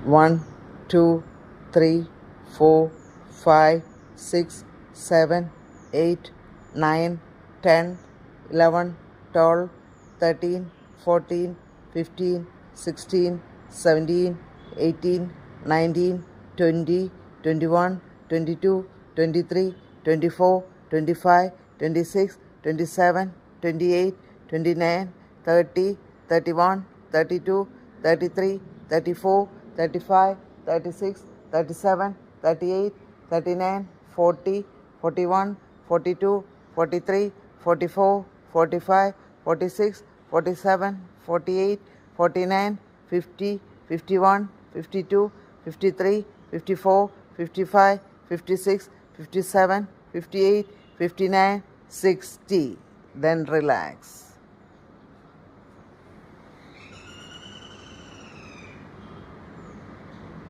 1, 2, 3, 4, 5, 6, 7, 8, 9, 10, 11, 12, 13, 14, 15, 16, 17, 18, 19, 20, 21, 22, 23, 24, 25, 26, 27, 28, 29, 30, 31, 32, 33, 34, 35, 36, 37, 38, 39, 40, 41, 42, 43, 44, 45, 46, 47, 48, 49, 50, 51, 52, 53, 54, 55, 56, 57, 58, 59, 60. Then relax.